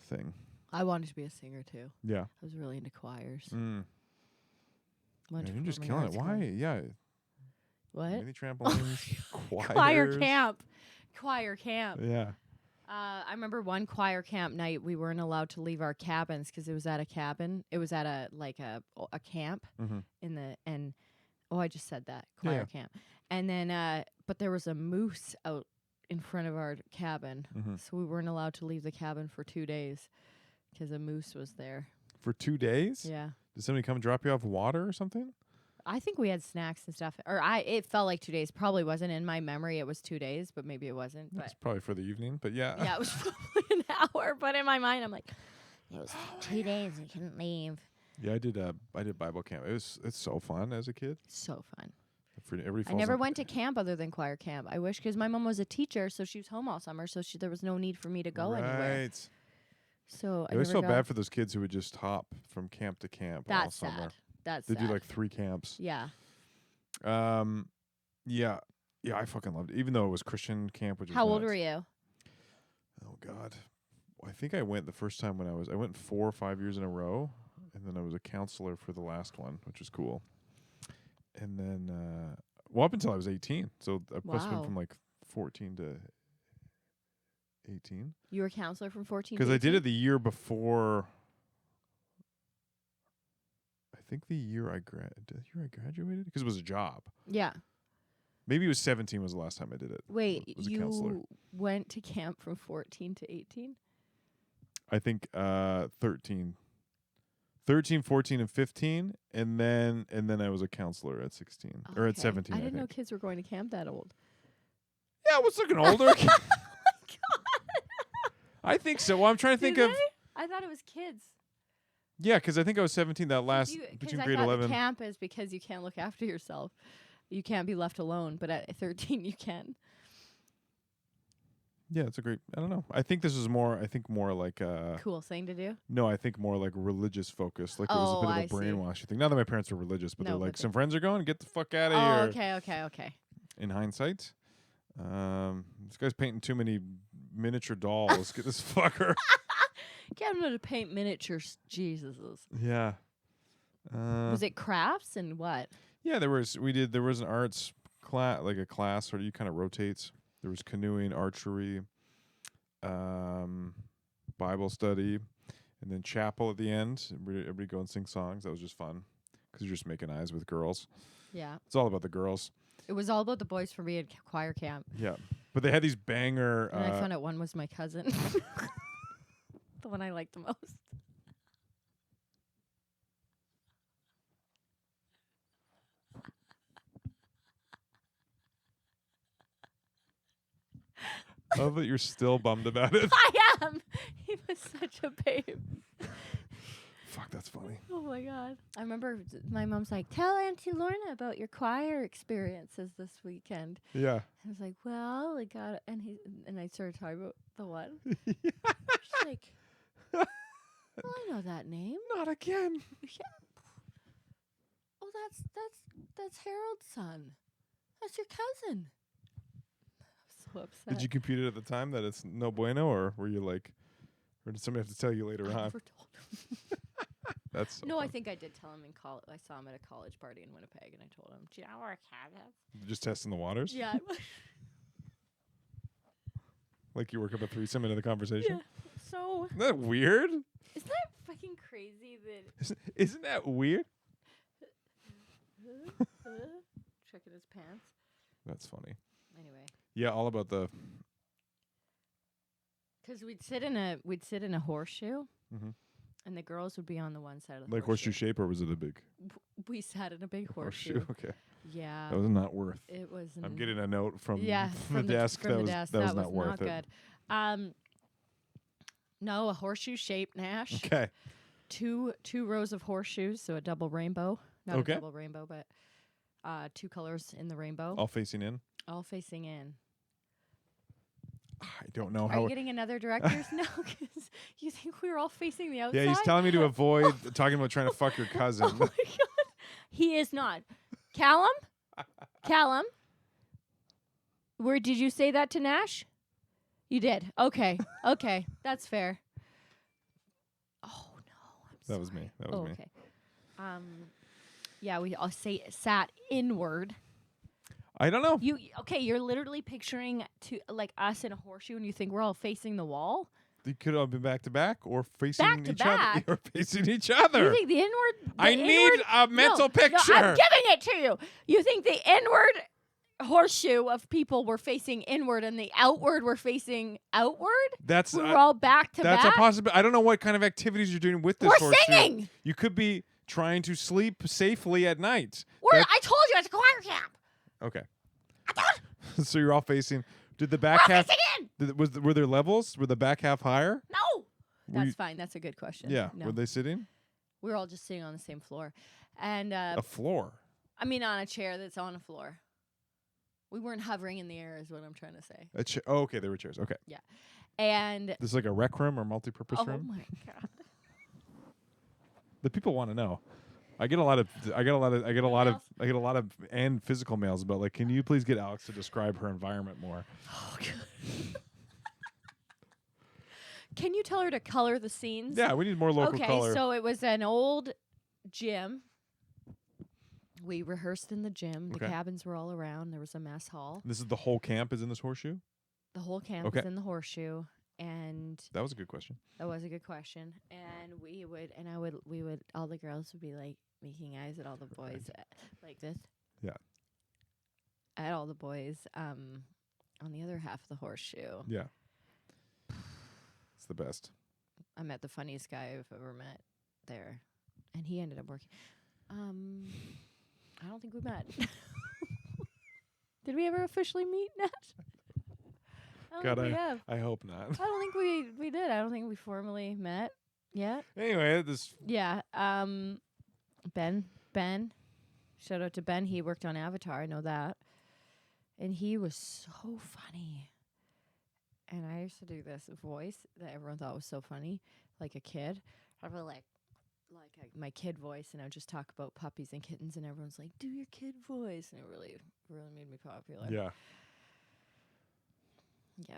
thing. I wanted to be a singer too. Yeah. I was really into choirs. Mm. Went to You're just performing killing it. arts Why? choir. Yeah. What? Mini trampolines. Choir camp. Choir camp. Yeah. I remember one choir camp night we weren't allowed to leave our cabins because it was at a cabin. It was at a camp I just said that choir camp. And then but there was a moose out in front of our cabin, so we weren't allowed to leave the cabin for 2 days because a moose was there. For 2 days? Yeah. Did somebody come drop you off water or something? I think we had snacks and stuff. It felt like 2 days. Probably wasn't in my memory. It was 2 days, but maybe it wasn't. That's But probably for the evening, but yeah. yeah, it was probably an hour. But in my mind, I'm like, it was 2 days. I couldn't leave. Yeah, I did Bible camp. It's so fun as a kid. So fun. Everybody I never went to camp other than choir camp. I wish because my mom was a teacher, so she was home all summer, so there was no need for me to go anywhere. Right. So I I always never felt bad for those kids who would just hop from camp to camp all That's summer. sad. That's They sad. do like 3 camps. Yeah. Yeah, I fucking loved it. Even though it was Christian camp, which was How old nuts. were you? Oh God, I think I went the first time I went 4 or 5 years in a row, and then I was a counselor for the last one, which was cool. And then, up until I was 18, so I must have been Wow. from like 14 to 18. You were a counselor from 14 Because to I did 18? it the year before. I think the year I graduated, because it was a job. Yeah. Maybe it was 17 was the last time I did it. Wait, Was a counselor. you went to camp from 14 to 18? I think 13, 14, and 15, and then I was a counselor at 16 or at Okay. 17. I I didn't know think. kids were going to camp that old. Yeah, I was looking older. I think so. Well, I'm trying to think of. I thought it was kids. Yeah, because I think I was 17 that last Because between I grade thought 11. the camp is because you can't look after yourself. You can't be left alone, but at 13 you can. Yeah, it's a great. I don't know. I think this was more. I think more like. Cool thing to do. No, I think more like religious focused. Like it was Oh, a bit I of a see. brainwashing thing. Not that my parents were religious, but No, they're but like, they- some friends are going. Get the fuck out of Oh, here. okay. In hindsight, this guy's painting too many miniature dolls. Get this fucker. Get him to paint miniatures. Jesuses. Yeah. Was it crafts and what? Yeah, there was an arts class, like a class where you kind of rotates. There was canoeing, archery, Bible study, and then chapel at the end. Everybody go and sing songs. That was just fun because you're just making eyes with girls. Yeah. It's all about the girls. It was all about the boys for me at choir camp. Yeah, but they had these banger. And I found out one was my cousin. The one I liked the most. I love that you're still bummed about it. I am. He was such a babe. Fuck, that's funny. Oh my god. I remember my mom's like, "Tell Auntie Lorna about your choir experiences this weekend." Yeah. I was like, "Well, I got," and I started talking about the one. She's like, "Well, I know that name." Not again. Yeah. Oh, that's Harold's son. That's your cousin. I was so upset. Did you compute it at the time that it's no bueno, or were you like, or did somebody have to tell you later I on? never told him. That's so No, I fun. think I did tell him in college. I saw him at a college party in Winnipeg, and I told him, "Do you know where a cat is?" Just testing the waters. Yeah. Like you work up a threesome into the conversation. Yeah. So, Isn't that weird? isn't that fucking crazy that Isn't that weird? checking his pants? That's funny. Anyway, Yeah, all about the. because we'd sit in a horseshoe, Mhm. and the girls would be on the one side of the Like horseshoe shape, or was it a big We sat in a big horseshoe. Okay, Yeah. that was not worth. It was. I'm getting a note from Yeah, the desk. From that the was desk. that was not worth it. good. No, a horseshoe shape, Nash. Okay. Two rows of horseshoes, so a double rainbow. Not Okay. a double rainbow, but two colors in the rainbow, All facing in. all facing in. I don't know Are how. you getting another director's? No, because you think we were all facing the outside. Yeah, he's telling me to avoid talking about trying to fuck your cousin. Oh my god, he is not. Callum, Callum, where did you say that to Nash? You did. Okay, okay, that's fair. Oh no, I'm sorry. That was me. That was me. Okay. Yeah, we all sat inward. I don't know. You're literally picturing like us in a horseshoe, and you think we're all facing the wall. They could have been back to back or facing Back to each back? other. Or facing each other. You think the inward? I need a mental picture. No, I'm giving it to you. You think the inward horseshoe of people were facing inward, and the outward were facing outward? That's We're all back to that's back. a possibility. I don't know what kind of activities you're doing with this We're horseshoe. singing. You could be trying to sleep safely at night. I told you it's a choir camp. Okay. So you're all facing. Did the back We're half? facing in. Were there levels? Were the back half higher? No. Were That's you- fine. That's a good question. Yeah. No. Were they sitting? We were all just sitting on the same floor, and A floor. I mean on a chair that's on a floor. We weren't hovering in the air, is what I'm trying to say. Oh, okay. There were chairs. Okay. And This is like a rec room or multi-purpose oh room. my god. The people want to know. I get a lot of and physical mails about like, can you please get Alex to describe her environment more? Oh, God. Can you tell her to color the scenes? Yeah, we need more local Okay, color. so it was an old gym. We rehearsed in the gym. The Okay. cabins were all around. There was a mess hall. This is the whole camp is in this horseshoe? The whole camp Okay. was in the horseshoe, and That was a good question. that was a good question. And we would, all the girls would be like making eyes at all the boys like this. Yeah. at all the boys on the other half of the horseshoe. Yeah. It's the best. I met the funniest guy I've ever met there, and he ended up working. I don't think we met. Did we ever officially meet, Nash? I don't think we have. I hope not. I don't think we did. I don't think we formally met yet. Anyway, this Yeah. Ben. Shout out to Ben. He worked on Avatar. I know that. And he was so funny. And I used to do this voice that everyone thought was so funny, like a kid. I would my kid voice, and I would just talk about puppies and kittens, and everyone's like, "Do your kid voice," and it really made me popular. yeah. Yeah.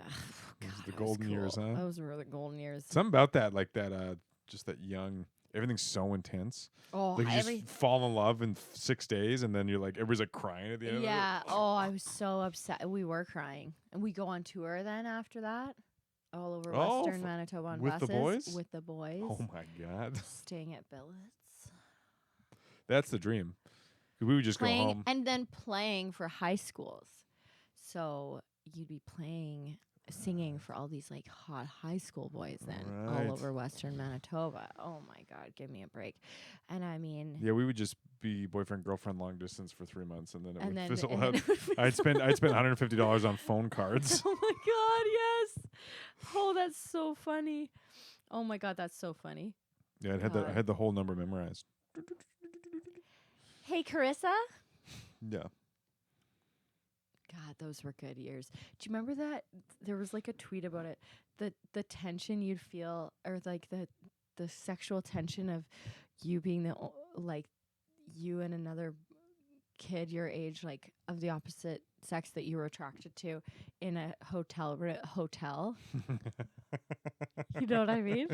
Those God, are the that was golden years, cool. huh? Those were the golden years. Something about that, like that, just that young. Everything's so intense. Oh, Like you just fall in love in 6 days, and then you're like, everybody's like crying at the end of it. yeah. Oh, I was so upset. We were crying, and we go on tour then after that, all over Western Manitoba on with the buses boys? with the boys. Oh my god, Staying at Billets. that's the dream. We would just go Playing home. and then playing for high schools. So you'd be singing for all these like hot high school boys then Right. all over Western Manitoba. Oh my God, give me a break. And I mean, Yeah, we would just be boyfriend girlfriend long distance for 3 months, and then it and would then fizzle and out. then it would I'd spend $150 on phone cards. Oh my God, yes. Oh, that's so funny. Oh my God, that's so funny. Yeah, I God. had the whole number memorized. Hey, Carissa. Yeah. God, those were good years. Do you remember that? There was like a tweet about it. The tension you'd feel, or like the sexual tension of you being like you and another kid your age, like of the opposite sex that you were attracted to in a hotel. You know what I mean?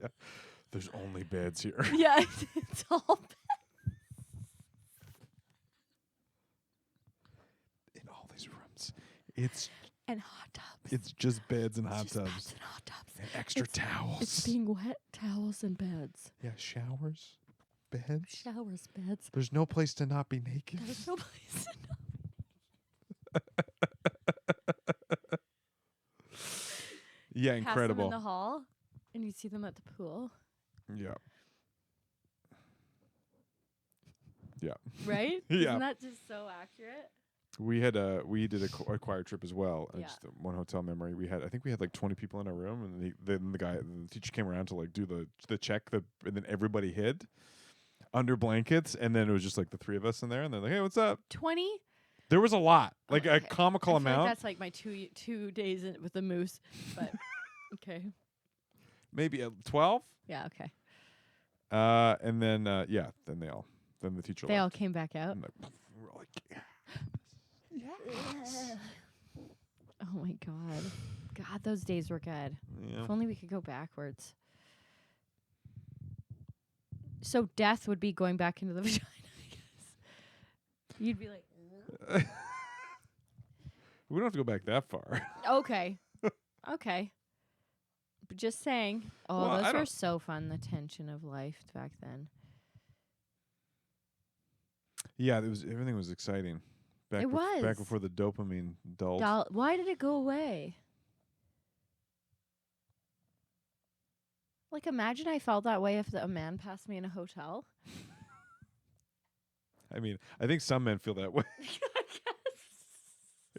Yeah. There's only beds here. Yeah, it's all In all these rooms. It's and hot tubs. it's just beds and hot Just tubs. beds and hot tubs. And extra towels. It's being wet, towels and beds. Yeah, showers, beds. Showers, beds. There's no place to not be naked. There's no place to know. Yeah, Pass them incredible. in the hall, and you see them at the pool, Yeah. Yeah. right? Yeah. Isn't that just so accurate? We did a choir trip as well. Yeah. Just one hotel memory. I think we had like 20 people in our room, and then the teacher came around to like do the check, and then everybody hid under blankets, and then it was just like the three of us in there, and they're like, "Hey, what's up?" 20? There was a lot, like a Okay. comical I feel like amount. that's like my 2 days with the moose, but okay. Maybe 12. Yeah, okay. And then then the teacher They all left. came back out. And we were all like, yes. Oh my God. God, those days were good. Yeah. If only we could go backwards. So death would be going back into the vagina, I guess. You'd be like, We don't have to go back that far. okay. Okay. But just saying. Oh, Well, I those were don't- so fun, the tension of life back then. Yeah, everything was exciting. Back It was. back before the dopamine dulled. Why did it go away? Like, imagine I felt that way if a man passed me in a hotel. I mean, I think some men feel that way. I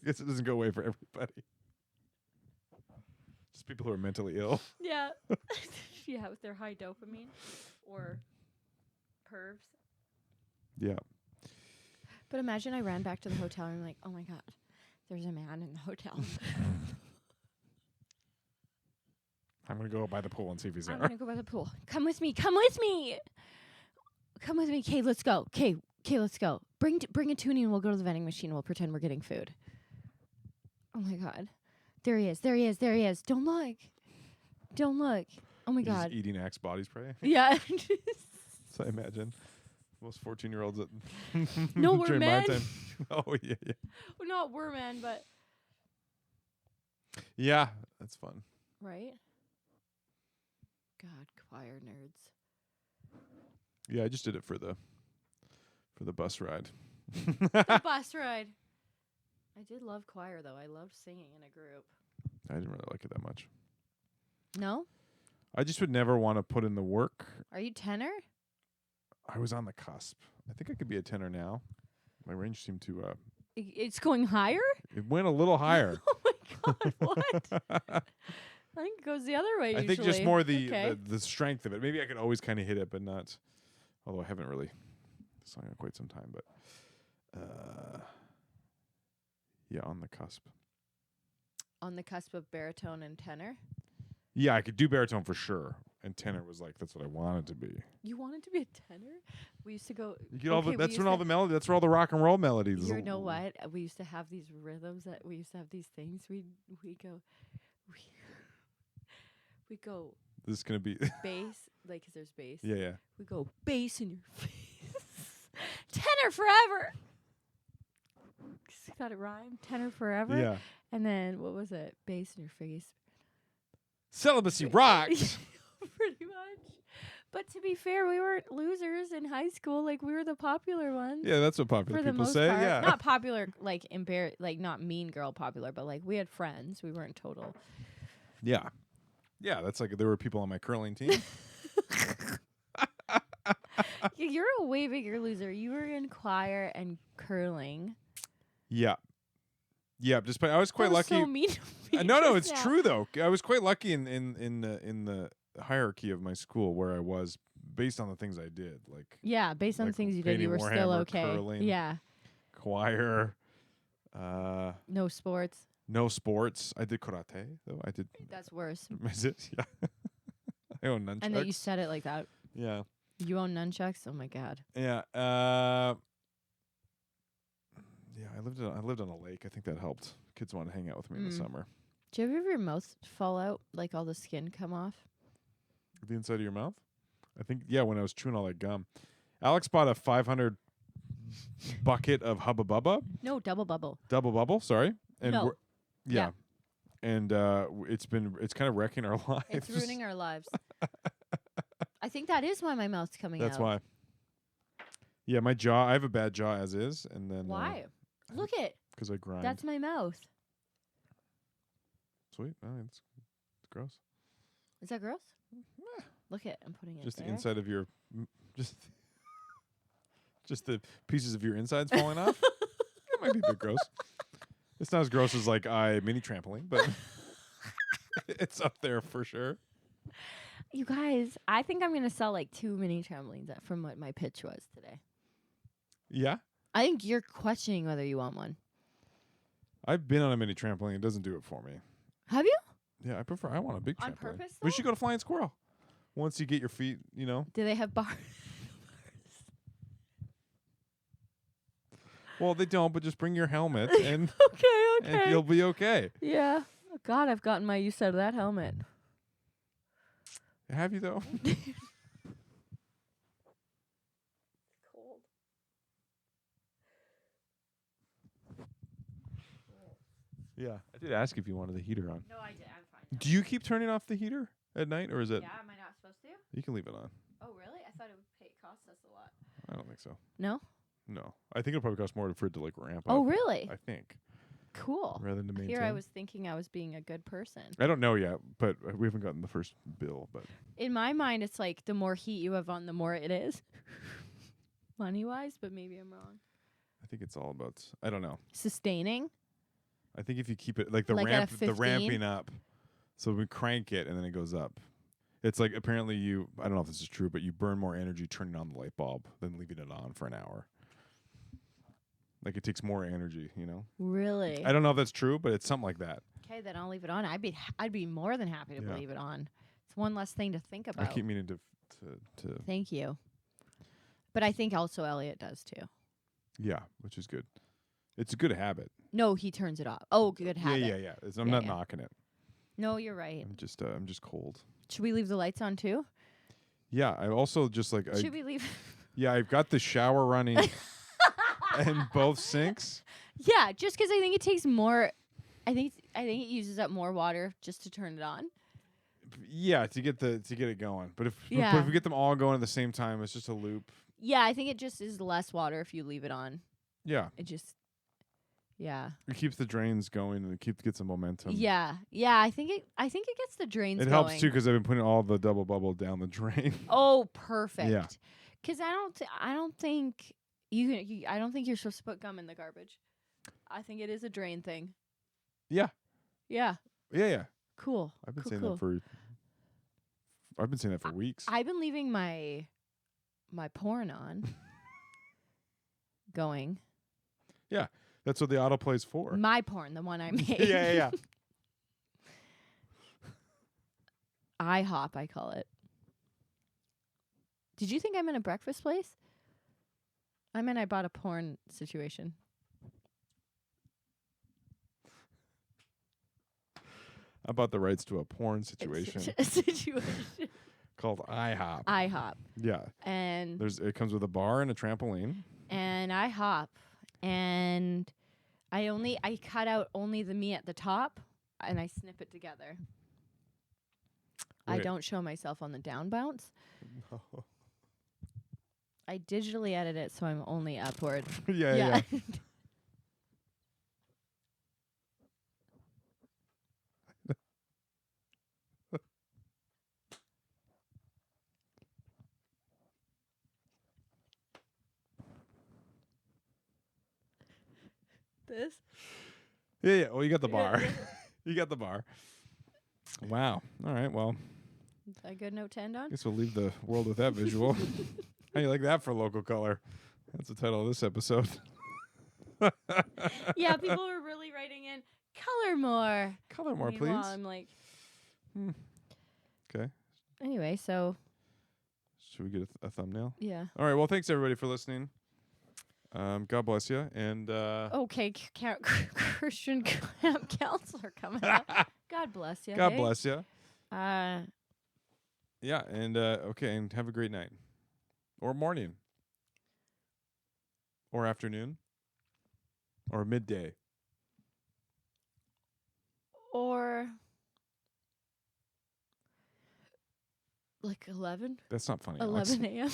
I guess it doesn't go away for everybody. Just people who are mentally ill. Yeah. Yeah, with their high dopamine or pervs. Yeah. But imagine I ran back to the hotel and I'm like, oh my God, there's a man in the hotel. I'm going to go by the pool and see if he's I'm there. going to go by the pool. Come with me. Come with me. Come with me. Okay, let's go. Okay, let's go. Bring a toonie and we'll go to the vending machine. We'll pretend we're getting food. Oh my God. There he is. There he is. There he is. Don't look. Don't look. Oh my He's just God. eating Axe body spray. Yeah. So I imagine most 14-year-olds at No, we're during my men. time. Oh yeah. Well, not we're men, but Yeah, that's fun. right? God, choir nerds. Yeah, I just did it for the bus ride. The bus ride. I did love choir though. I loved singing in a group. I didn't really like it that much. No? I just would never want to put in the work. Are you tenor? I was on the cusp. I think I could be a tenor now. My range seemed to It's going higher? it went a little higher. Oh my god, what? I think it goes the other way usually. I think just more Okay. the strength of it. Maybe I could always kind of hit it, but not. Although I haven't really sung in quite some time, but yeah, on the cusp. On the cusp of baritone and tenor? Yeah, I could do baritone for sure, and tenor was like that's what I wanted to be. You wanted to be a tenor? We used to go. You get all the, we that's used when all to- the melody. That's where all the rock and roll melodies. You know what? We used to have these rhythms that we used to have these things. We go This is gonna be. bass, like 'cause there's bass. Yeah. We go bass in your face. Tenor forever. Got it rhyme. Tenor forever. Yeah. And then what was it? Bass in your face. Celibacy rocks. Pretty much. But to be fair, we weren't losers in high school. Like we were the popular ones. Yeah, that's what popular For the people most say. part. Yeah. Not popular, like like not mean girl popular, but like we had friends. We weren't total. Yeah. Yeah, that's like there were people on my curling team. You're a way bigger loser. You were in choir and curling. Yeah. Yeah, just I was quite That was lucky. So mean to me No, just it's now. true though. I was quite lucky in the hierarchy of my school where I was based on the things I did, like Yeah, based on the Like things you did, you were painting still Warhammer, okay. curling. Yeah, choir, no sports. no sports. I did karate though. I did. That's worse. Is it? Yeah. I own nunchucks. And that you said it like that. Yeah. You own nunchucks? Oh my god. Yeah. Yeah. I lived on a lake. I think that helped. Kids wanted to hang out with me in the summer. Do you ever have your mouth fall out, like all the skin come off? The inside of your mouth. I think when I was chewing all that gum. Alex bought a 500 bucket of Hubba Bubba. No, double bubble. Double bubble, sorry. And No. we're- yeah. Yeah. And it's kind of wrecking our lives. It's ruining our lives. I think that is why my mouth's coming That's out. why. Yeah, my jaw. I have a bad jaw as is, and then Why? Look it. Because I grind. That's my mouth. Sweet. Oh, it's gross. Is that gross? Look it. I'm putting it Just the there. inside of your, just the pieces of your insides falling off. That might be a bit gross. It's not as gross as like mini trampoline, but it's up there for sure. You guys, I think I'm going to sell like 2 mini trampolines from what my pitch was today. Yeah, I think you're questioning whether you want one. I've been on a mini trampoline. It doesn't do it for me. Have you? Yeah, I want a big trampoline. On purpose, We though? should go to Flying Squirrel. Once you get your feet, Do they have bars? Well, they don't, but just bring your helmet and okay. and you'll be okay. Yeah. Oh, God, I've gotten my use out of that helmet. Have you though? Cold. Yeah, I did ask if you wanted the heater on. No, I did. I'm fine. Do you keep turning off the heater at night, or is it? Yeah, am I not supposed to? You can leave it on. Oh, really? I thought it would cost us a lot. I don't think so. No? No, I think it'll probably cost more for it to like ramp up. Oh, really? I think Cool. rather than to maintain. Here I was thinking I was being a good person. I don't know yet, but we haven't gotten the first bill. But In my mind, it's like the more heat you have on, the more it is. Money-wise, but maybe I'm wrong. I think it's all about. I don't know. Sustaining? I think if you keep it like the Like at ramp, a the 15? ramping up, so we crank it and then it goes up. It's like apparently I don't know if this is true, but you burn more energy turning on the light bulb than leaving it on for an hour. Like it takes more energy, Really? I don't know if that's true, but it's something like that. Okay, then I'll leave it on. I'd be more than happy to Yeah. leave it on. It's one less thing to think about. I keep meaning to Thank you. But I think also Elliot does too. yeah, which is good. It's a good habit. No, he turns it off. Oh, good habit. Yeah. I'm Yeah, not yeah. knocking it. No, you're right. I'm just cold. Should we leave the lights on too? Yeah, I also just like Should we leave? yeah, I've got the shower running and both sinks. Yeah, just because I think it takes more. I think it uses up more water just to turn it on. Yeah, to get it going. But if Yeah. we get them all going at the same time, it's just a loop. Yeah, I think it just is less water if you leave it on. Yeah. It just, yeah. It keeps the drains going and it gets some momentum. Yeah. I think it gets the drains It going. helps too because I've been putting all the double bubble down the drain. Oh, perfect. Yeah. Because I don't think I don't think you're supposed to put gum in the garbage. I think it is a drain thing. Yeah. Yeah. Yeah. Cool. I've been cool, saying cool. that for. I've been saying that for weeks. I've been leaving my porn on. Going. Yeah, that's what the autoplay's for. My porn, the one I made. yeah. IHOP, I call it. Did you think I'm in a breakfast place? I meant I bought a porn situation. I bought the rights to a porn situation called IHOP. IHOP. Yeah. And It comes with a bar and a trampoline. And I hop. And I cut out only the meat at the top and I snip it together. I Wait. don't show myself on the down bounce. No. I digitally edit it so I'm only upward. yeah. This? Yeah. Well, you got the bar. You got the bar. Wow. All right. Well, Is that a good note to end on? guess we'll leave the world with that visual. How you like that for local color? That's the title of this episode. Yeah, people were really writing in color more. Color more, Meanwhile, please. I'm like, Okay. anyway, so Should we get a thumbnail? yeah. All right. Well, thanks everybody for listening. God bless you. And Okay, Christian camp counselor coming up. God bless you. God hey? bless you. Uh, Yeah. And okay. And have a great night, or morning, or afternoon, or midday. or like 11? That's not funny. Alex. 11 a.m.